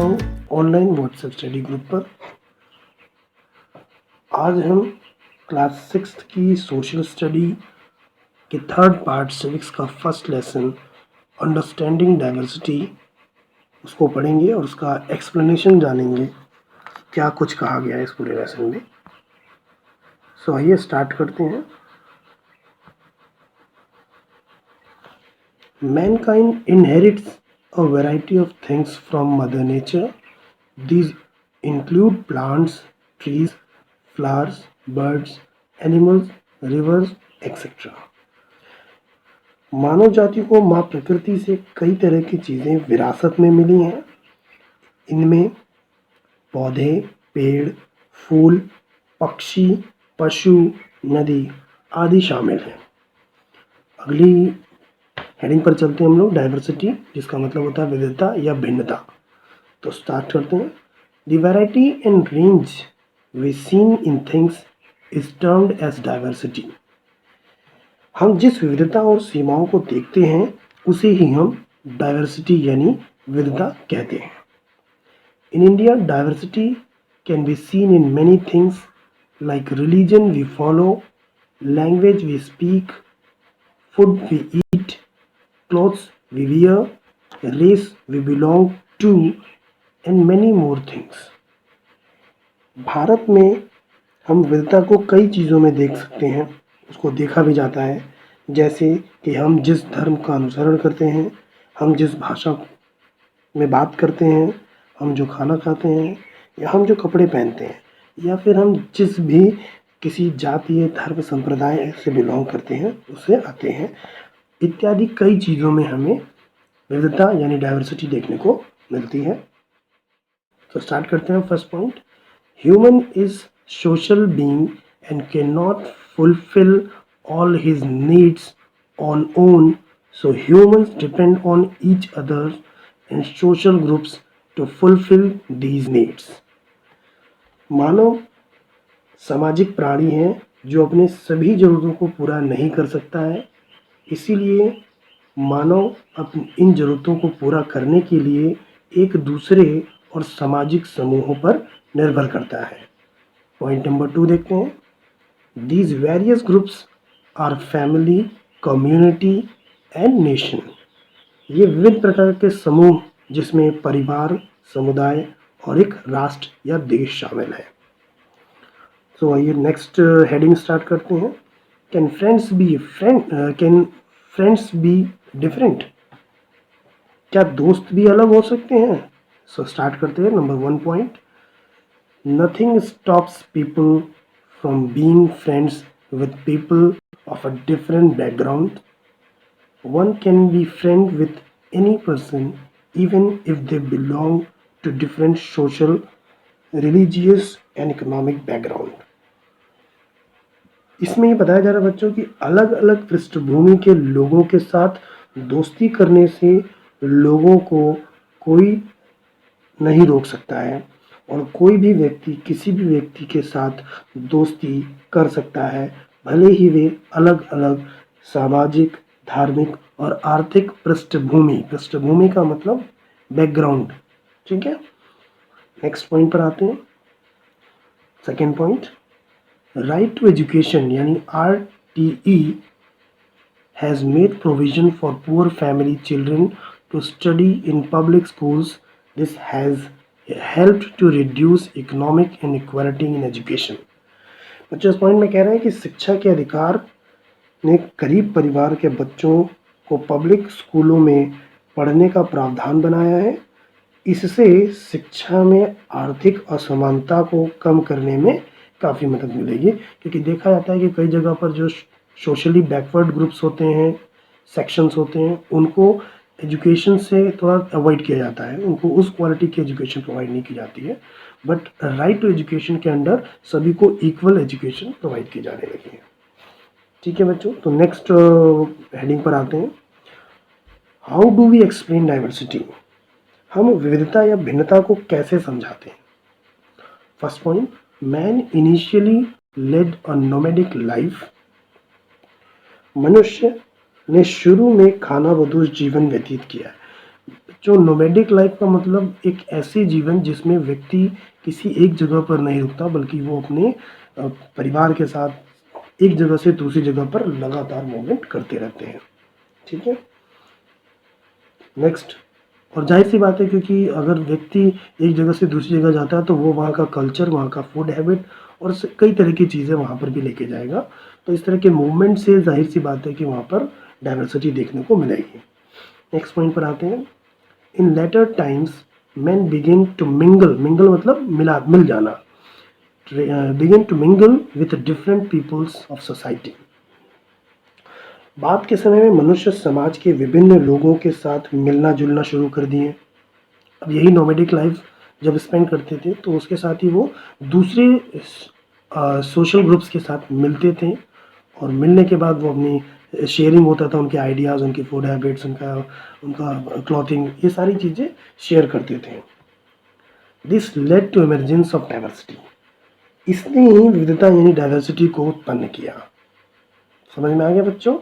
हूँ online WhatsApp study group पर। आज हम क्लास 6 की सोशल स्टडी के थर्ड पार्ट सिविक्स का फर्स्ट लेसन अंडरस्टैंडिंग डाइवर्सिटी उसको पढ़ेंगे और उसका एक्सप्लेनेशन जानेंगे, क्या कुछ कहा गया है इस पूरे लेसन में। सो आइए स्टार्ट करते हैं। Mankind inherits a variety of things from Mother Nature. These include plants, trees, flowers, birds, animals, rivers, etc. मानव जाति को माँ प्रकृति से कई तरह की चीज़ें विरासत में मिली हैं। इनमें पौधे, पेड़, फूल, पक्षी, पशु, नदी आदि शामिल हैं। अगली हेडिंग पर चलते हैं हम लोग, डाइवर्सिटी, जिसका मतलब होता है विविधता या भिन्नता। तो स्टार्ट करते हैं। The variety and range we seen in things is termed as diversity. हम जिस विविधता और सीमाओं को देखते हैं उसे ही हम डाइवर्सिटी यानी विविधता कहते हैं। In India diversity can be seen in many things like religion we follow, language we speak, food we eat, clothes we wear, race we belong to and many more things. Bharat में हम विविधता को कई चीज़ों में देख सकते हैं, उसको देखा भी जाता है, जैसे कि हम जिस धर्म का अनुसरण करते हैं, हम जिस भाषा में बात करते हैं, हम जो खाना खाते हैं या हम जो कपड़े पहनते हैं, या फिर हम जिस भी किसी जातीय धर्म संप्रदाय से बिलोंग करते हैं उससे आते हैं, इत्यादि कई चीज़ों में हमें विविधता यानी डाइवर्सिटी देखने को मिलती है। तो स्टार्ट करते हैं first point. Human is social being and can not fulfil all his needs on own, so humans depend on each other and social groups to fulfil these needs. मानव सामाजिक प्राणी है जो अपने सभी ज़रूरतों को पूरा नहीं कर सकता है, इसीलिए मानव अपनी इन ज़रूरतों को पूरा करने के लिए एक दूसरे और सामाजिक समूहों पर निर्भर करता है। पॉइंट नंबर 2 देखते हैं। These various groups are family, community and nation. ये विभिन्न प्रकार के समूह जिसमें परिवार, समुदाय और एक राष्ट्र या देश शामिल है। तो आइए नेक्स्ट हेडिंग स्टार्ट करते हैं। Can friends be different? क्या दोस्त भी अलग हो सकते हैं? सो स्टार्ट करते हैं। Number 1 point, nothing stops people from being friends with people of a different background. One can be friend with any person even if they belong to different social, religious and economic background. इसमें ये बताया जा रहा है बच्चों की अलग अलग पृष्ठभूमि के लोगों के साथ दोस्ती करने से लोगों को कोई नहीं रोक सकता है और कोई भी व्यक्ति किसी भी व्यक्ति के साथ दोस्ती कर सकता है, भले ही वे अलग अलग सामाजिक, धार्मिक और आर्थिक पृष्ठभूमि का मतलब बैकग्राउंड। ठीक है, नेक्स्ट पॉइंट पर आते हैं। Second point, right to education यानी RTE has made provision for poor family children to study in public schools. This has helped to reduce economic inequality in education. बच्चों इस पॉइंट में कह रहे हैं कि शिक्षा के अधिकार ने गरीब परिवार के बच्चों को पब्लिक स्कूलों में पढ़ने का प्रावधान बनाया है। इससे शिक्षा में आर्थिक असमानता को कम करने में काफ़ी मदद मिलेगी, क्योंकि देखा जाता है कि कई जगह पर जो सोशली बैकवर्ड ग्रुप्स होते हैं, सेक्शंस होते हैं, उनको एजुकेशन से थोड़ा अवॉइड किया जाता है, उनको उस क्वालिटी की एजुकेशन प्रोवाइड नहीं की जाती है। बट राइट टू एजुकेशन के अंडर सभी को इक्वल एजुकेशन प्रोवाइड की जाने लगी है। ठीक है बच्चों, तो नेक्स्ट हेडिंग पर आते हैं। How do we explain diversity? हम विविधता या भिन्नता को कैसे समझाते हैं? First point, man initially led a nomadic life. मनुष्य ने शुरू में खानाबदोश जीवन व्यतीत किया है। जो नोमैडिक लाइफ का मतलब एक ऐसे जीवन जिसमें व्यक्ति किसी एक जगह पर नहीं रुकता, बल्कि वो अपने परिवार के साथ एक जगह से दूसरी जगह पर लगातार मूवमेंट करते रहते हैं। ठीक है, नेक्स्ट। और जाहिर सी बात है, क्योंकि अगर व्यक्ति एक जगह से दूसरी जगह जाता है तो वो वहाँ का कल्चर, वहाँ का फूड हैबिट और कई तरह की चीज़ें वहाँ पर भी लेके जाएगा। तो इस तरह के मूवमेंट से जाहिर सी बात है कि वहाँ पर डाइवर्सिटी देखने को मिलेगी। नेक्स्ट पॉइंट पर आते हैं। In later times men begin to mingle, mingle मतलब मिल जाना, begin to mingle with different peoples of society। बाद के समय में मनुष्य समाज के विभिन्न लोगों के साथ मिलना जुलना शुरू कर दिए। अब यही नोमैडिक लाइफ जब स्पेंड करते थे तो उसके साथ ही वो दूसरे सोशल ग्रुप्स के साथ मिलते थे, और मिलने के बाद वो अपनी शेयरिंग होता था, उनके आइडियाज़, उनकी फूड हैबिट्स, उनका उनका क्लॉथिंग, ये सारी चीज़ें शेयर करते थे। This led to emergence of diversity. इसने ही विविधता यानी डाइवर्सिटी को उत्पन्न किया। समझ में आ गया बच्चों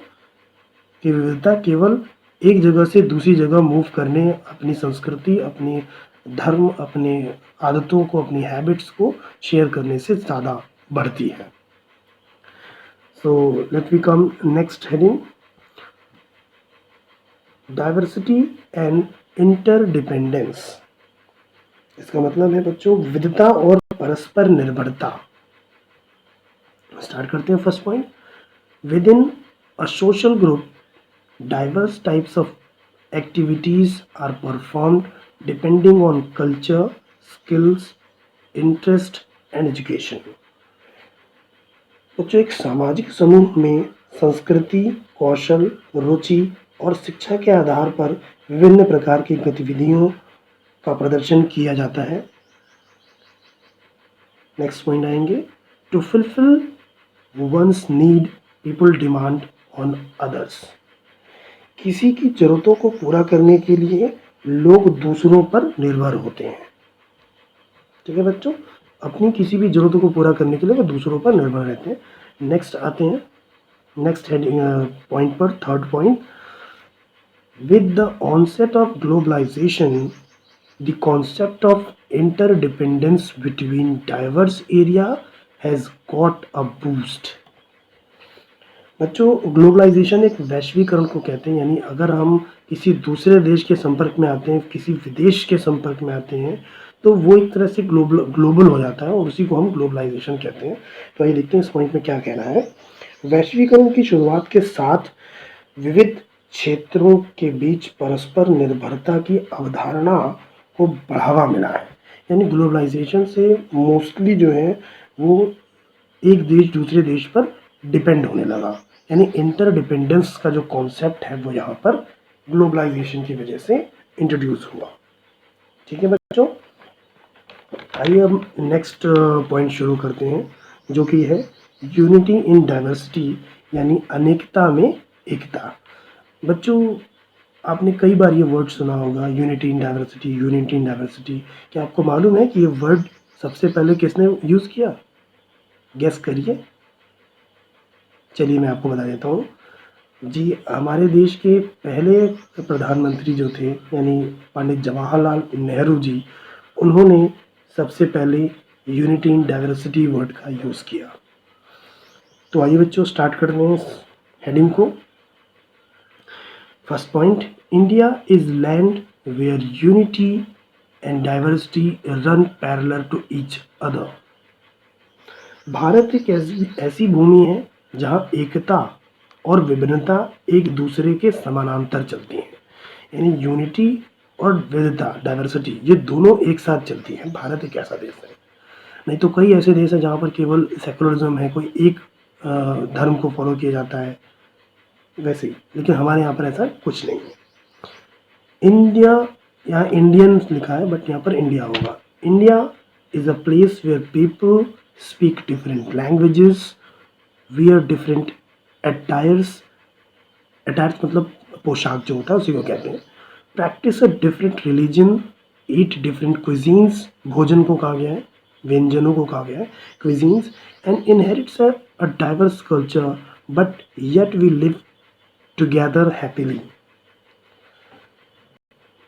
कि विविधता केवल एक जगह से दूसरी जगह मूव करने, अपनी संस्कृति, अपनी धर्म, अपने आदतों को, अपनी हैबिट्स को शेयर करने से ज़्यादा बढ़ती है। So let we come next heading, diversity and interdependence. इसका मतलब है बच्चों विविधता और परस्पर निर्भरता। स्टार्ट करते हैं first point. With in a social group diverse types of activities are performed depending on culture, skills, interest and education। बच्चों एक सामाजिक समूह में संस्कृति, कौशल, रुचि और शिक्षा के आधार पर विभिन्न प्रकार की गतिविधियों का प्रदर्शन किया जाता है। नेक्स्ट पॉइंट आएंगे। To fulfil one's need people demand on others. किसी की ज़रूरतों को पूरा करने के लिए लोग दूसरों पर निर्भर होते हैं। ठीक है बच्चों, अपनी किसी भी ज़रूरतों को पूरा करने के लिए वो दूसरों पर निर्भर रहते हैं। नेक्स्ट आते हैं नेक्स्ट हेडिंग पॉइंट पर, third point. With the onset of globalisation the concept of interdependence between diverse area has got a boost. बच्चों ग्लोबलाइजेशन एक वैश्वीकरण को कहते हैं, यानी अगर हम किसी दूसरे देश के संपर्क में आते हैं, किसी विदेश के संपर्क में आते हैं, तो वो एक तरह से ग्लोबल हो जाता है और उसी को हम ग्लोबलाइजेशन कहते हैं। तो आइए देखते हैं इस पॉइंट में क्या कहना है। वैश्वीकरण की शुरुआत के साथ विविध क्षेत्रों के बीच परस्पर निर्भरता की अवधारणा को बढ़ावा मिला है। यानी ग्लोबलाइजेशन से मोस्टली जो है वो एक देश दूसरे देश पर डिपेंड होने लगा, यानी इंटरडिपेंडेंस का जो कॉन्सेप्ट है वो यहाँ पर ग्लोबलाइजेशन की वजह से इंट्रोड्यूस हुआ। ठीक है बच्चों, आइए अब नेक्स्ट पॉइंट शुरू करते हैं, जो कि है यूनिटी इन डाइवर्सिटी, यानी अनेकता में एकता। बच्चों आपने कई बार ये वर्ड सुना होगा, unity in diversity, unity in diversity. क्या आपको मालूम है कि ये वर्ड सबसे पहले किसने यूज़ किया? गेस करिए। चलिए मैं आपको बता देता हूँ जी। हमारे देश के पहले प्रधानमंत्री जो थे, यानी पंडित जवाहरलाल नेहरू जी, उन्होंने सबसे पहले यूनिटी इन डाइवर्सिटी वर्ड का यूज़ किया। तो आइए बच्चों स्टार्ट करते हैं इस हेडिंग को। First point, India is land where unity and diversity run parallel to each other. भारत एक ऐसी भूमि है जहाँ एकता और विभिन्नता एक दूसरे के समानांतर चलती हैं, यानी यूनिटी और विविधता, डाइवर्सिटी, ये दोनों एक साथ चलती हैं। भारत एक ऐसा देश है, नहीं तो कई ऐसे देश हैं जहाँ पर केवल सेकुलरिज्म है, कोई एक धर्म को फॉलो किया जाता है वैसे ही, लेकिन हमारे यहाँ पर ऐसा कुछ नहीं है। इंडिया, यहाँ इंडियन लिखा है बट यहाँ पर इंडिया होगा। India is a place where people speak different languages, wear different attires, attires मतलब पोशाक जो होता है उसी को कहते हैं। Practice a different religion, eat different cuisines, भोजन को कहा गया है, व्यंजनों को कहा गया है cuisines, and inherits a diverse culture but yet we live together happily.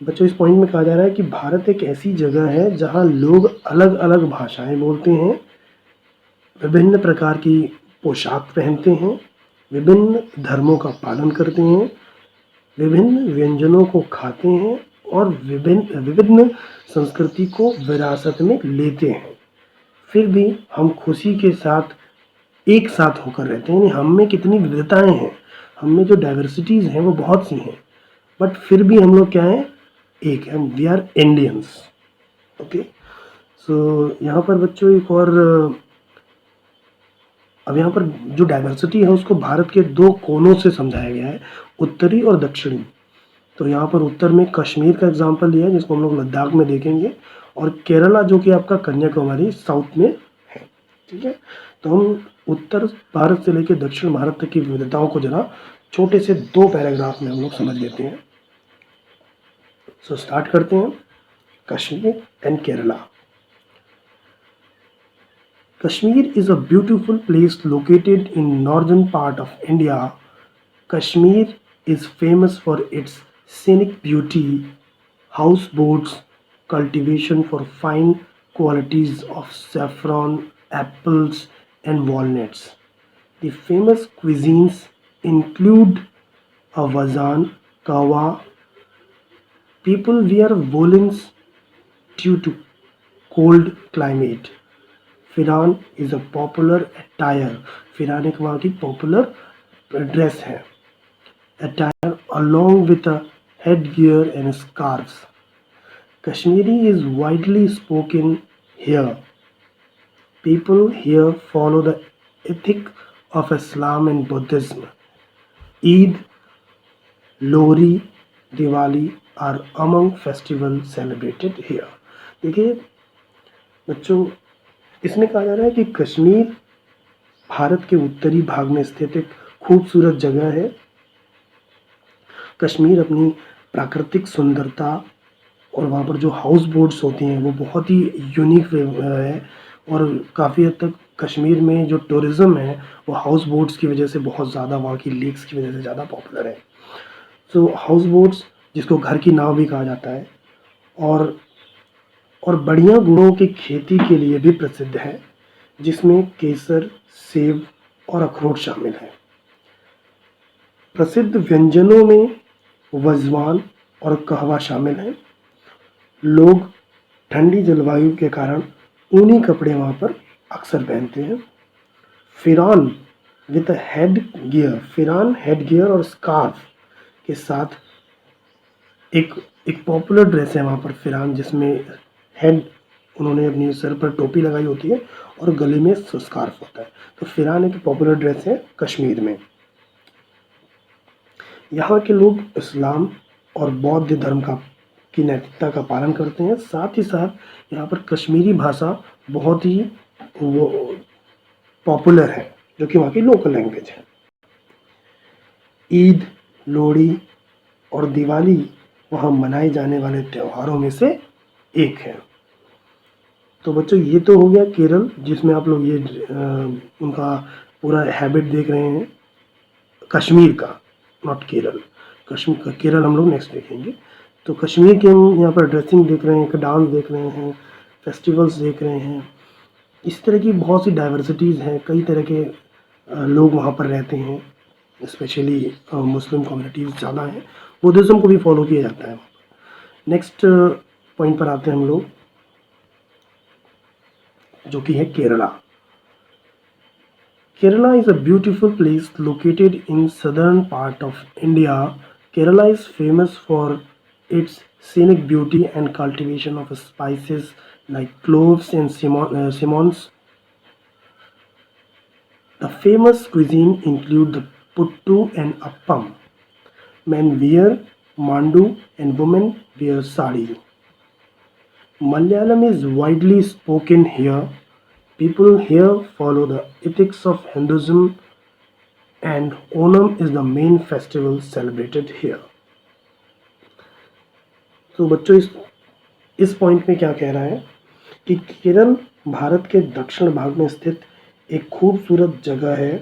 बच्चों, इस पॉइंट में कहा जा रहा है कि भारत एक ऐसी जगह है जहाँ लोग अलग अलग भाषाएं बोलते हैं, विभिन्न प्रकार की पोशाक पहनते हैं, विभिन्न धर्मों का पालन करते हैं, विभिन्न व्यंजनों को खाते हैं और विभिन्न विभिन्न संस्कृति को विरासत में लेते हैं। फिर भी हम खुशी के साथ एक साथ होकर रहते हैं। यानी हम में कितनी विविधताएं हैं, हम में जो डाइवर्सिटीज़ हैं वो बहुत सी हैं, बट फिर भी हम लोग क्या हैं, एक है, वी आर इंडियंस। ओके, सो यहाँ पर बच्चों एक और अब यहाँ पर जो डाइवर्सिटी है उसको भारत के दो कोनों से समझाया गया है, उत्तरी और दक्षिणी। तो यहाँ पर उत्तर में कश्मीर का एग्जाम्पल लिया है जिसको हम लोग लद्दाख में देखेंगे, और केरला जो कि आपका कन्याकुमारी साउथ में है। ठीक है, तो हम उत्तर भारत से लेकर दक्षिण भारत तक की विविधताओं को जरा छोटे से 2 पैराग्राफ में हम लोग समझ लेते हैं। सो स्टार्ट करते हैं, Kashmir and Kerala. Kashmir is a beautiful place located in northern part of India. Kashmir is famous for its scenic beauty, houseboats, cultivation for fine qualities of saffron, apples, and walnuts. The famous cuisines include a wazan, kawa. People wear woolens due to cold climate. Pheran is a popular attire, pheran एक वहाँ की popular dress है। Attire along with a headgear and scarves. Kashmiri is widely spoken here. People here follow the ethic of Islam and Buddhism. Eid, Lohri, Diwali are among festivals celebrated here. देखिए बच्चों, इसमें कहा जा रहा है कि कश्मीर भारत के उत्तरी भाग में स्थित एक खूबसूरत जगह है। कश्मीर अपनी प्राकृतिक सुंदरता और वहाँ पर जो हाउस बोट्स होती हैं वो बहुत ही यूनिक है, और काफ़ी हद तक कश्मीर में जो टूरिज़्म है वो हाउस बोट्स की वजह से बहुत ज़्यादा, वहाँ की लेक्स की वजह से ज़्यादा पॉपुलर है। सो हाउस बोट्स, जिसको घर की नाव भी कहा जाता है, और बढ़िया गुड़ों की खेती के लिए भी प्रसिद्ध है, जिसमें केसर, सेब और अखरोट शामिल हैं। प्रसिद्ध व्यंजनों में वज़वान और कहवा शामिल हैं। लोग ठंडी जलवायु के कारण ऊनी कपड़े वहाँ पर अक्सर पहनते हैं। Pheran with head gear, pheran head gear और स्कार्फ के साथ एक पॉपुलर ड्रेस है वहाँ पर फिरान, जिसमें हेड, उन्होंने अपनी सर पर टोपी लगाई होती है और गले में स्कार्फ होता है। तो फिरान एक पॉपुलर ड्रेस है कश्मीर में। यहाँ के लोग इस्लाम और बौद्ध धर्म की नैतिकता का पालन करते हैं। साथ ही साथ यहाँ पर कश्मीरी भाषा बहुत ही पॉपुलर है, जो कि वहाँ की लोकल लैंग्वेज है। ईद, लोहड़ी और दिवाली वहाँ मनाए जाने वाले त्योहारों में से एक है। तो बच्चों, ये तो हो गया केरल, जिसमें आप लोग ये उनका पूरा हैबिट देख रहे हैं, कश्मीर का, नॉट केरल। केरल हम लोग नेक्स्ट देखेंगे। तो कश्मीर के हम यहाँ पर ड्रेसिंग देख रहे हैं, डांस देख रहे हैं, फेस्टिवल्स देख रहे हैं। इस तरह की बहुत सी डाइवर्सिटीज़ हैं, कई तरह के लोग वहाँ पर रहते हैं, स्पेशली मुस्लिम कम्युनिटीज़ ज़्यादा हैं, बुद्धिज़्म को भी फॉलो किया जाता है। नेक्स्ट पॉइंट पर आते हैं हम लोग, जो कि है Kerala. Kerala is a beautiful place located in southern part of India. Kerala is famous for its scenic beauty and cultivation of spices like cloves and cinnamons. The famous cuisine include the puttu and appam. Men wear mandu and women wear sari. Malayalam is widely spoken here. People here follow the ethics of Hinduism, and Onam is the main festival celebrated here. तो बच्चों, इस point में क्या कह रहा है कि केरल भारत के दक्षिण भाग में स्थित एक खूबसूरत जगह है।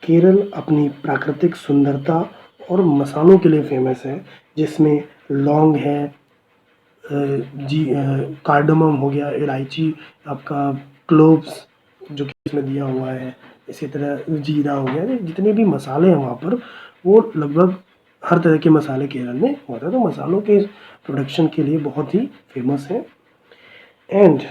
केरल अपनी प्राकृतिक सुंदरता और मसालों के लिए फेमस है, जिसमें लौंग है, कार्डमम हो गया, इलायची, आपका क्लोव्स जो कि इसमें दिया हुआ है, इसी तरह जीरा हो गया, जितने भी मसाले हैं वहाँ पर, वो लगभग हर तरह के मसाले केरल में होता है, तो मसालों के प्रोडक्शन के लिए बहुत ही फेमस है। एंड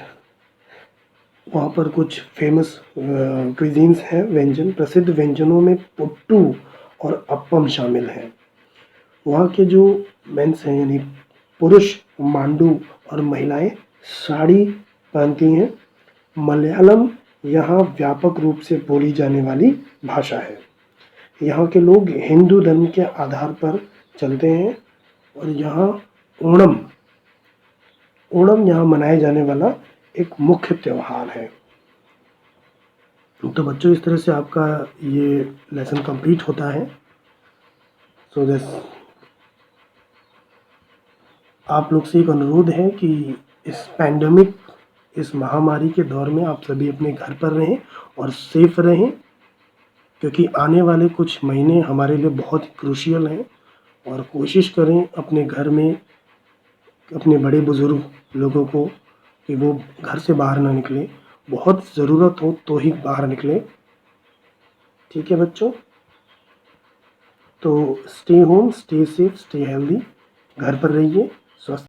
वहाँ पर कुछ फेमस क्विजीन्स हैं, व्यंजन, प्रसिद्ध व्यंजनों में पुट्टू और अप्पम शामिल हैं। वहाँ के जो मेंस हैं यानी पुरुष मांडू और महिलाएं साड़ी पहनती हैं। मलयालम यहाँ व्यापक रूप से बोली जाने वाली भाषा है। यहाँ के लोग हिंदू धर्म के आधार पर चलते हैं और यहाँ ओणम ओणम यहाँ मनाया जाने वाला एक मुख्य त्योहार है। तो बच्चों, इस तरह से आपका ये लेसन कंप्लीट होता है। सो दिस आप लोग से एक अनुरोध है कि इस पैंडेमिक, इस महामारी के दौर में आप सभी अपने घर पर रहें और सेफ रहें, क्योंकि आने वाले कुछ महीने हमारे लिए बहुत ही क्रूशियल हैं। और कोशिश करें अपने घर में अपने बड़े बुज़ुर्ग लोगों को कि वो घर से बाहर ना निकलें, बहुत ज़रूरत हो तो ही बाहर निकलें। ठीक है बच्चों, तो stay home, stay safe, stay healthy, घर पर रहिए, स्वस्थ